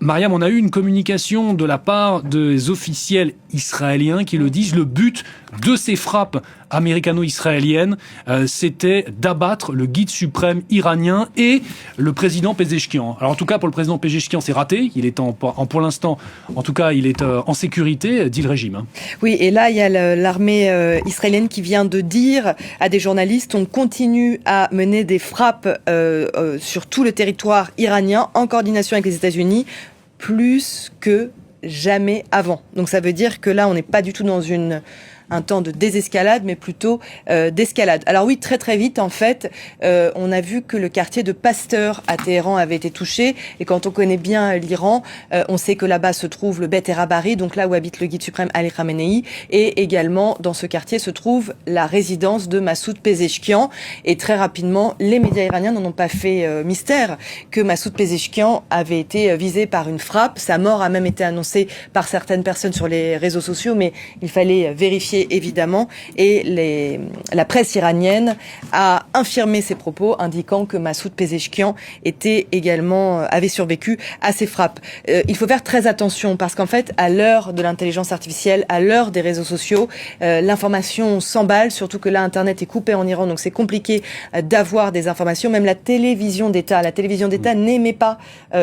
Mariam, on a eu une communication de la part des officiels israéliens qui le disent. Le but de ces frappes américano-israéliennes, c'était d'abattre le guide suprême iranien et le président Pezeshkian. Alors en tout cas, pour le président Pezeshkian, c'est raté. Il est pour l'instant, en tout cas, il est en sécurité, dit le régime. Oui, et là, il y a l'armée israélienne qui vient de dire à des journalistes: on continue à mener des frappes sur tout le territoire iranien en coordination avec les États-Unis, plus que jamais avant. Donc ça veut dire que là, on n'est pas du tout dans un temps de désescalade, mais plutôt d'escalade. Alors oui, très très vite, en fait, on a vu que le quartier de Pasteur à Téhéran avait été touché. Et quand on connaît bien l'Iran, on sait que là-bas se trouve le Beth Erabari, donc là où habite le guide suprême Ali Khamenei. Et également, dans ce quartier se trouve la résidence de Massoud Pezeshkian. Et très rapidement, les médias iraniens n'en ont pas fait mystère que Massoud Pezeshkian avait été visé par une frappe. Sa mort a même été annoncée par certaines personnes sur les réseaux sociaux, mais il fallait vérifier évidemment, et la presse iranienne a infirmé ses propos, indiquant que Massoud Pezeshkian avait survécu à ces frappes. Il faut faire très attention parce qu'en fait, à l'heure de l'intelligence artificielle, à l'heure des réseaux sociaux, l'information s'emballe, surtout que là, Internet est coupé en Iran, donc c'est compliqué d'avoir des informations. Même la télévision d'État n'émet pas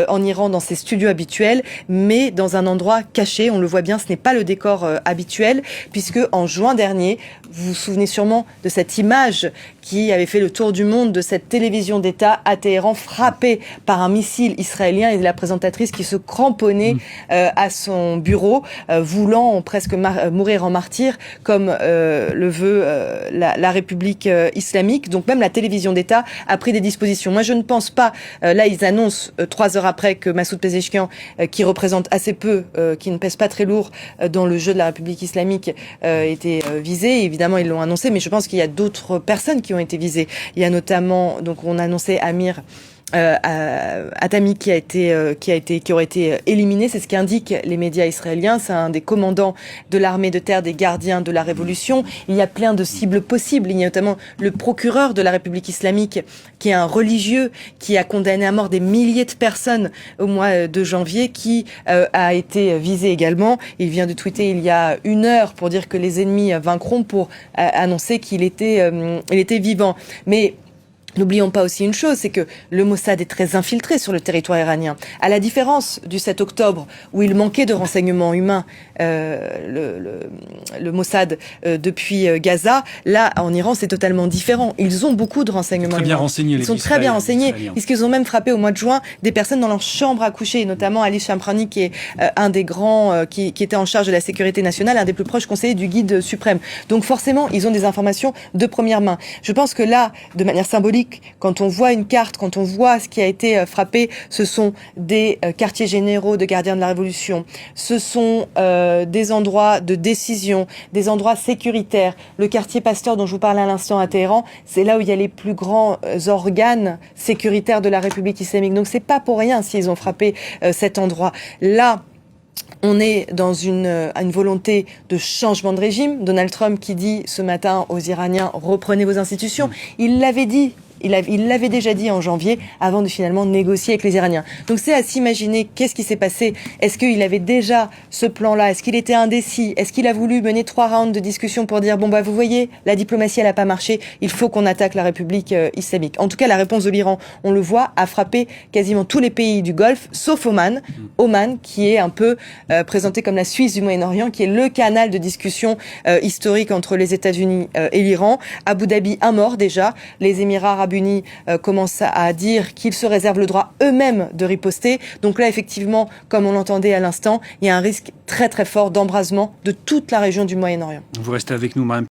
en Iran dans ses studios habituels, mais dans un endroit caché. On le voit bien, ce n'est pas le décor habituel, puisque en juin dernier, vous vous souvenez sûrement de cette image qui avait fait le tour du monde de cette télévision d'État à Téhéran, frappée par un missile israélien, et de la présentatrice qui se cramponnait à son bureau, voulant presque mourir en martyr, comme le veut la République islamique. Donc même la télévision d'État a pris des dispositions. Moi, je ne pense pas, là ils annoncent 3 heures après que Massoud Pezeshkian, qui représente assez peu, qui ne pèse pas très lourd dans le jeu de la République islamique, été visé. Évidemment, ils l'ont annoncé, mais je pense qu'il y a d'autres personnes qui ont été visées. Il y a notamment, donc on a annoncé Amir Atami qui aurait été éliminé. C'est ce qu'indiquent les médias israéliens. C'est un des commandants de l'armée de terre des gardiens de la révolution. Il y a plein de cibles possibles. Il y a notamment le procureur de la République islamique, qui est un religieux qui a condamné à mort des milliers de personnes au mois de janvier, qui a été visé également. Il vient de tweeter il y a 1 heure pour dire que les ennemis vaincront, pour annoncer qu'il était vivant. Mais n'oublions pas aussi une chose, c'est que le Mossad est très infiltré sur le territoire iranien. À la différence du 7 octobre, où il manquait de renseignements humains, le Mossad depuis Gaza, là, en Iran, c'est totalement différent. Ils ont beaucoup de renseignements humains. Ils sont très bien renseignés, puisqu'ils ont même frappé au mois de juin des personnes dans leur chambre à coucher, notamment Ali Shamrani, qui est un des grands, qui était en charge de la sécurité nationale, un des plus proches conseillers du guide suprême. Donc forcément, ils ont des informations de première main. Je pense que là, de manière symbolique, quand on voit une carte, quand on voit ce qui a été frappé, ce sont des quartiers généraux de gardiens de la Révolution, ce sont des endroits de décision, des endroits sécuritaires. Le quartier Pasteur dont je vous parlais à l'instant à Téhéran, c'est là où il y a les plus grands organes sécuritaires de la République islamique. Donc c'est pas pour rien s'ils ont frappé cet endroit. Là, on est dans une volonté de changement de régime. Donald Trump qui dit ce matin aux Iraniens: reprenez vos institutions. Il l'avait dit. Il l'avait déjà dit en janvier, avant de finalement négocier avec les Iraniens. Donc c'est à s'imaginer qu'est-ce qui s'est passé. Est-ce qu'il avait déjà ce plan-là? Est-ce qu'il était indécis? Est-ce qu'il a voulu mener 3 rounds de discussion pour dire: bon bah vous voyez, la diplomatie elle n'a pas marché, il faut qu'on attaque la République islamique. En tout cas, la réponse de l'Iran, on le voit, a frappé quasiment tous les pays du Golfe, sauf Oman. Oman, qui est un peu présenté comme la Suisse du Moyen-Orient, qui est le canal de discussion historique entre les États-Unis et l'Iran. Abu Dhabi, un mort déjà. Les Émirats arabes unis commencent à dire qu'ils se réservent le droit eux-mêmes de riposter. Donc là, effectivement, comme on l'entendait à l'instant, il y a un risque très très fort d'embrasement de toute la région du Moyen-Orient. Vous restez avec nous, Mariam.